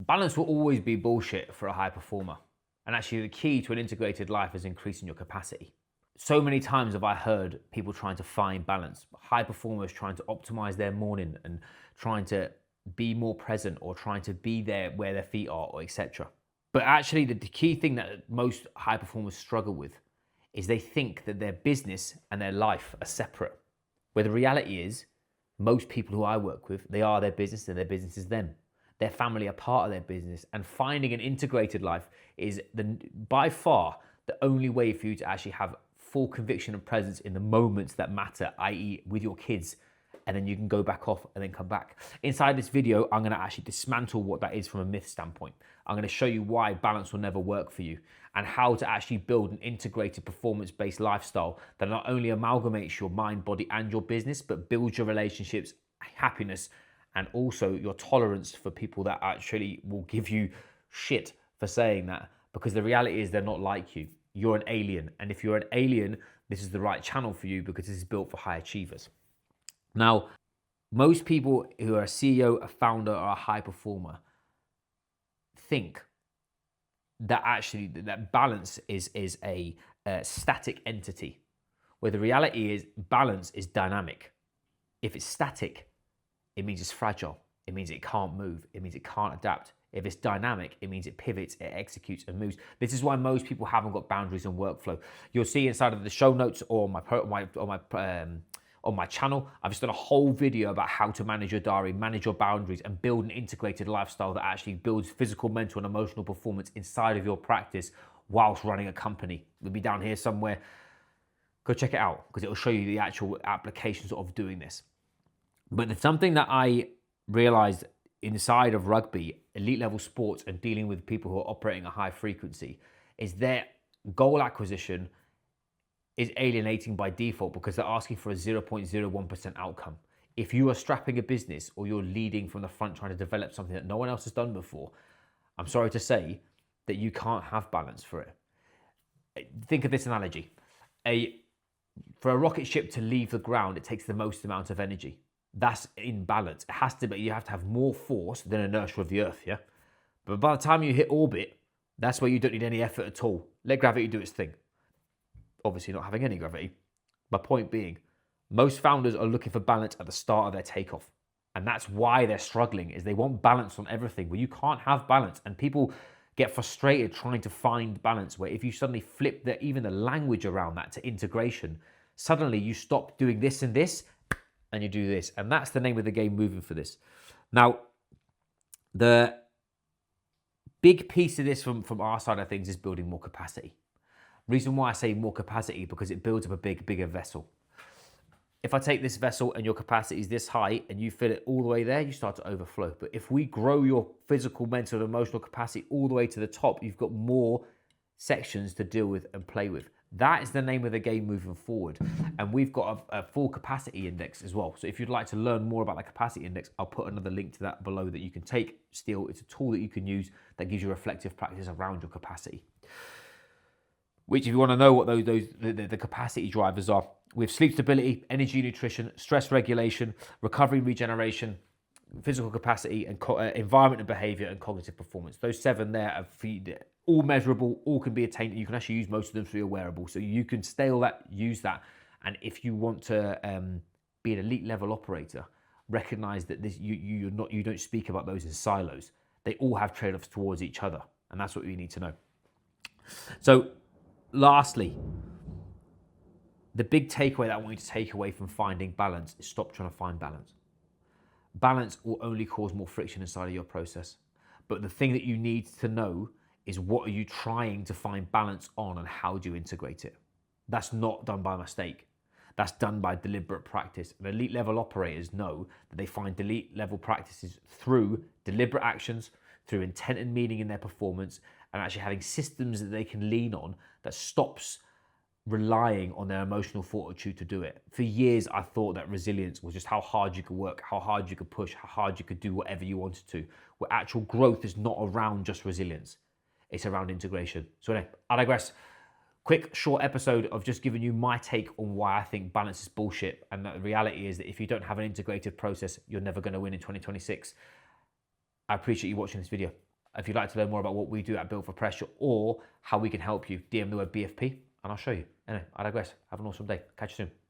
Balance will always be bullshit for a high performer. And actually the key to an integrated life is increasing your capacity. So many times have I heard people trying to find balance, high performers trying to optimize their morning and trying to be more present or trying to be there where their feet are, or etc. But actually the key thing that most high performers struggle with is they think that their business and their life are separate. Where the reality is, most people who I work with, they are their business and their business is them. Their family are part of their business, and finding an integrated life is by far the only way for you to actually have full conviction and presence in the moments that matter, i.e. with your kids, and then you can go back off and then come back. Inside this video, I'm gonna actually dismantle what that is from a myth standpoint. I'm gonna show you why balance will never work for you and how to actually build an integrated performance-based lifestyle that not only amalgamates your mind, body, and your business, but builds your relationships, happiness, and also your tolerance for people that actually will give you shit for saying that, because the reality is they're not like you. You're an alien. And if you're an alien, this is the right channel for you because this is built for high achievers. Now, most people who are a CEO, a founder, or a high performer think that actually that balance is a static entity, where the reality is balance is dynamic. If it's static, it means it's fragile. It means it can't move. It means it can't adapt. If it's dynamic, it means it pivots, it executes, and moves. This is why most people haven't got boundaries and workflow. You'll see inside of the show notes or on my channel, I've just done a whole video about how to manage your diary, manage your boundaries, and build an integrated lifestyle that actually builds physical, mental, and emotional performance inside of your practice whilst running a company. It'll be down here somewhere. Go check it out because it will show you the actual applications of doing this. But it's something that I realized inside of rugby, elite level sports, and dealing with people who are operating a high frequency, is their goal acquisition is alienating by default because they're asking for a 0.01% outcome. If you are strapping a business or you're leading from the front trying to develop something that no one else has done before, I'm sorry to say that you can't have balance for it. Think of this analogy. For a rocket ship to leave the ground, it takes the most amount of energy. That's in balance. It has to be, you have to have more force than inertia of the earth, yeah? But by the time you hit orbit, that's where you don't need any effort at all. Let gravity do its thing. Obviously not having any gravity. My point being, most founders are looking for balance at the start of their takeoff. And that's why they're struggling, is they want balance on everything. Well, you can't have balance. And people get frustrated trying to find balance, where if you suddenly flip even the language around that to integration, suddenly you stop doing this and this, and you do this. And that's the name of the game moving for this. Now, the big piece of this from our side of things is building more capacity. Reason why I say more capacity, because it builds up a bigger vessel. If I take this vessel and your capacity is this high and you fill it all the way there, you start to overflow. But if we grow your physical, mental, and emotional capacity all the way to the top, you've got more sections to deal with and play with. That is the name of the game moving forward. And we've got a full capacity index as well. So if you'd like to learn more about the capacity index, I'll put another link to that below that you can take. Still, it's a tool that you can use that gives you reflective practice around your capacity. Which, if you want to know what the capacity drivers are, we have sleep stability, energy, nutrition, stress regulation, recovery, regeneration, physical capacity, and environment and behavior, and cognitive performance. Those 7 there are all measurable, all can be attained, and you can actually use most of them through your wearable. So you can scale that, use that, and if you want to be an elite level operator, recognize that you don't speak about those in silos. They all have trade-offs towards each other, and that's what you need to know. So, lastly, the big takeaway that I want you to take away from finding balance is stop trying to find balance. Balance will only cause more friction inside of your process. But the thing that you need to know is, what are you trying to find balance on and how do you integrate it? That's not done by mistake. That's done by deliberate practice. And elite level operators know that they find elite level practices through deliberate actions, through intent and meaning in their performance, and actually having systems that they can lean on that stops relying on their emotional fortitude to do it. For years, I thought that resilience was just how hard you could work, how hard you could push, how hard you could do whatever you wanted to. Where actual growth is not around just resilience. It's around integration. So anyway, I digress. Quick, short episode of just giving you my take on why I think balance is bullshit. And the reality is that if you don't have an integrated process, you're never going to win in 2026. I appreciate you watching this video. If you'd like to learn more about what we do at Built for Pressure or how we can help you, DM the word BFP and I'll show you. Anyway, I digress. Have an awesome day. Catch you soon.